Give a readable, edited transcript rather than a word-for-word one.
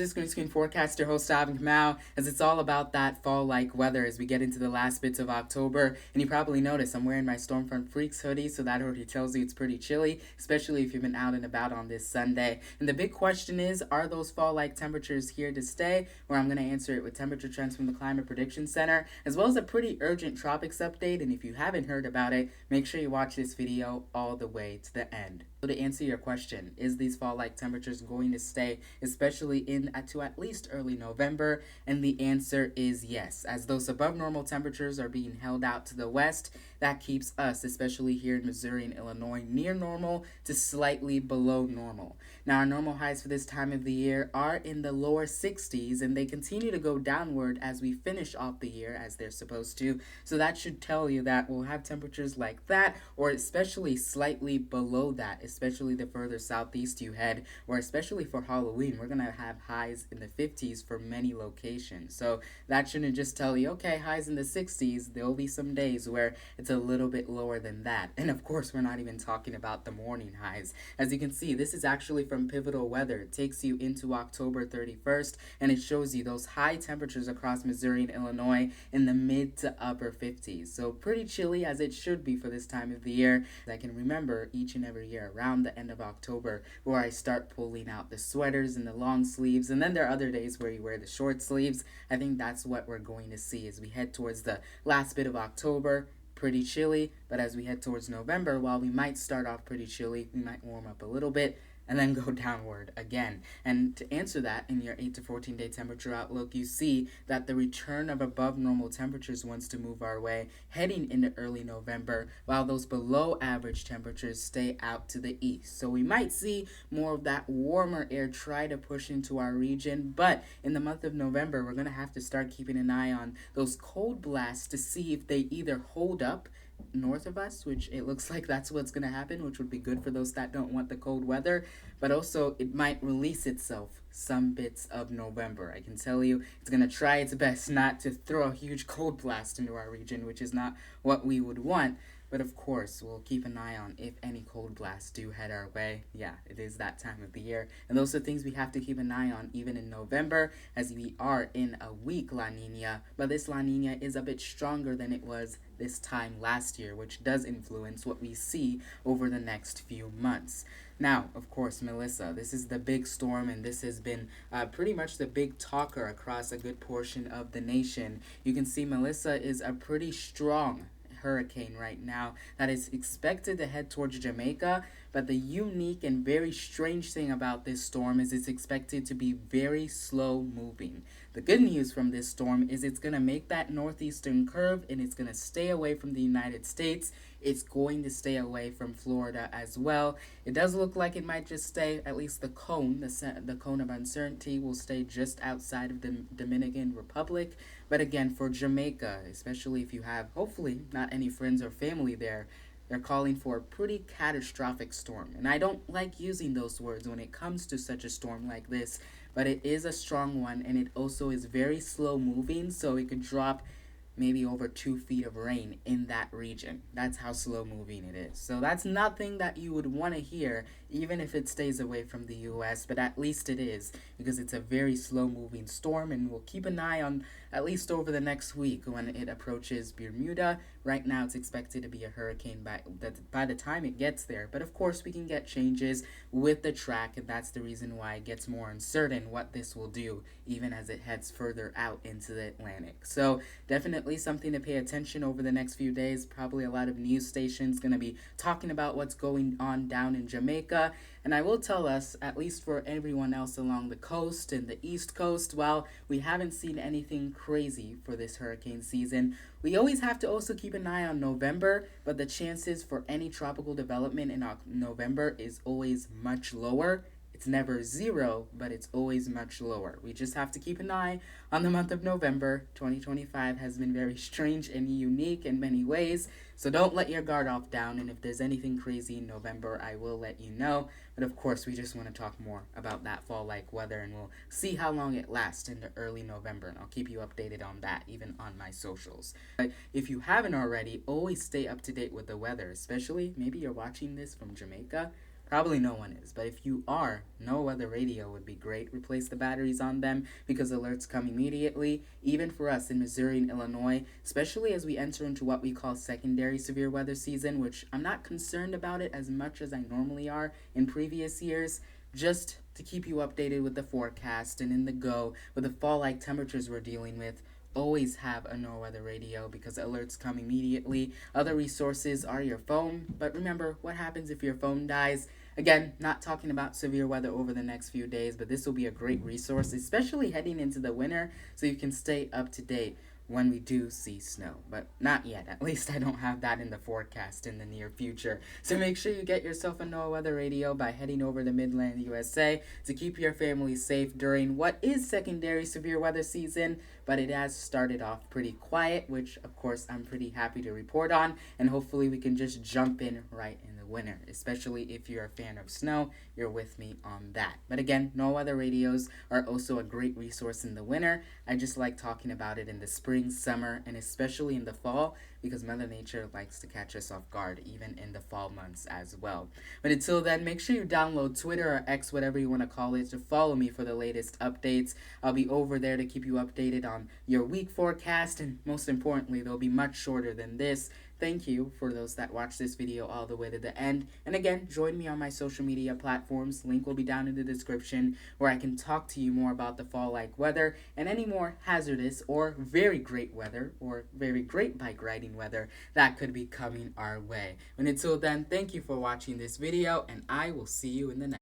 is Green Screen Forecaster host Avin Kamau, as it's all about that fall-like weather as we get into the last bits of October. And you probably noticed I'm wearing my Stormfront Freaks hoodie, so that already tells you it's pretty chilly, especially if you've been out and about on this Sunday. And the big question is, are those fall-like temperatures here to stay? Where I'm going to answer it with temperature trends from the Climate Prediction Center, as well as a pretty urgent tropics update. And if you haven't heard about it, make sure you watch this video all the way to the end. So to answer your question, is these fall-like temperatures going to stay, especially to at least early November? And the answer is yes, as those above normal temperatures are being held out to the west. That keeps us, especially here in Missouri and Illinois, near normal to slightly below normal. Now, our normal highs for this time of the year are in the lower 60s, and they continue to go downward as we finish off the year, as they're supposed to. So that should tell you that we'll have temperatures like that, or especially slightly below that, especially the further southeast you head, or especially for Halloween, we're going to have highs in the 50s for many locations. So that shouldn't just tell you, okay, highs in the 60s, there'll be some days where it's a little bit lower than that. And of course, we're not even talking about the morning highs. As you can see, this is actually from Pivotal Weather. It takes you into October 31st, and it shows you those high temperatures across Missouri and Illinois in the mid to upper 50s. So pretty chilly, as it should be for this time of the year. I can remember each and every year around the end of October where I start pulling out the sweaters and the long sleeves, and then there are other days where you wear the short sleeves. I think that's what we're going to see as we head towards the last bit of October. Pretty chilly, but as we head towards November, while we might start off pretty chilly, we might warm up a little bit and then go downward again. And to answer that, in your 8 to 14 day temperature outlook, you see that the return of above normal temperatures wants to move our way heading into early November, while those below average temperatures stay out to the east. So we might see more of that warmer air try to push into our region, but in the month of November, we're going to have to start keeping an eye on those cold blasts to see if they either hold up north of us, which it looks like that's what's going to happen, which would be good for those that don't want the cold weather, but also it might release itself some bits of November. I can tell you it's going to try its best not to throw a huge cold blast into our region, which is not what we would want. But of course, we'll keep an eye on if any cold blasts do head our way. Yeah, it is that time of the year. And those are things we have to keep an eye on even in November, as we are in a weak La Nina. But this La Nina is a bit stronger than it was this time last year, which does influence what we see over the next few months. Now, of course, Melissa, this is the big storm, and this has been pretty much the big talker across a good portion of the nation. You can see Melissa is a pretty strong hurricane right now that is expected to head towards Jamaica, but the unique and very strange thing about this storm is it's expected to be very slow moving. The good news from this storm is it's going to make that northeastern curve, and it's going to stay away from the United States. It's going to stay away from Florida as well. It does look like it might just stay, at least the cone of uncertainty will stay just outside of the Dominican Republic. But again, for Jamaica, especially if you have, hopefully, not any friends or family there, they're calling for a pretty catastrophic storm. And I don't like using those words when it comes to such a storm like this, but it is a strong one, and it also is very slow moving, so it could drop maybe over 2 feet of rain in that region. That's how slow moving it is. So that's nothing that you would want to hear, even if it stays away from the US, but at least it is, because it's a very slow moving storm, and we'll keep an eye on at least over the next week when it approaches Bermuda. Right now it's expected to be a hurricane by the time it gets there, but of course we can get changes with the track, and that's the reason why it gets more uncertain what this will do even as it heads further out into the Atlantic. So definitely something to pay attention over the next few days. Probably a lot of news stations going to be talking about what's going on down in Jamaica. And I will tell us, at least for everyone else along the coast and the East Coast, while we haven't seen anything crazy for this hurricane season, we always have to also keep an eye on November, but the chances for any tropical development in November is always much lower. It's never zero, but it's always much lower. We just have to keep an eye on the month of November. 2025 has been very strange and unique in many ways, so don't let your guard off down, and if there's anything crazy in November, I will let you know. But of course, we just want to talk more about that fall-like weather, and we'll see how long it lasts into early November, and I'll keep you updated on that, even on my socials. But if you haven't already, always stay up to date with the weather, especially maybe you're watching this from Jamaica. Probably no one is, but if you are, NOAA weather radio would be great. Replace the batteries on them because alerts come immediately, even for us in Missouri and Illinois, especially as we enter into what we call secondary severe weather season, which I'm not concerned about it as much as I normally are in previous years. Just to keep you updated with the forecast and in the go with the fall-like temperatures we're dealing with, always have a NOAA weather radio because alerts come immediately. Other resources are your phone, but remember, what happens if your phone dies? Again, not talking about severe weather over the next few days, but this will be a great resource, especially heading into the winter, so you can stay up to date when we do see snow. But not yet. At least I don't have that in the forecast in the near future. So make sure you get yourself a NOAA weather radio by heading over to Midland, USA to keep your family safe during what is secondary severe weather season, but it has started off pretty quiet, which of course I'm pretty happy to report on, and hopefully we can just jump in right in the winter, especially if you're a fan of snow. You're with me on that. But again, NOAA weather radios are also a great resource in the winter. I just like talking about it in the spring, summer, and especially in the fall because Mother Nature likes to catch us off guard even in the fall months as well. But until then, make sure you download Twitter or X, whatever you want to call it, to follow me for the latest updates. I'll be over there to keep you updated on your week forecast, and most importantly, they'll be much shorter than this. Thank you for those that watch this video all the way to the end. And again, join me on my social media platforms. Link will be down in the description where I can talk to you more about the fall-like weather and any more hazardous or very great weather or very great bike riding weather that could be coming our way. And until then, thank you for watching this video, and I will see you in the next.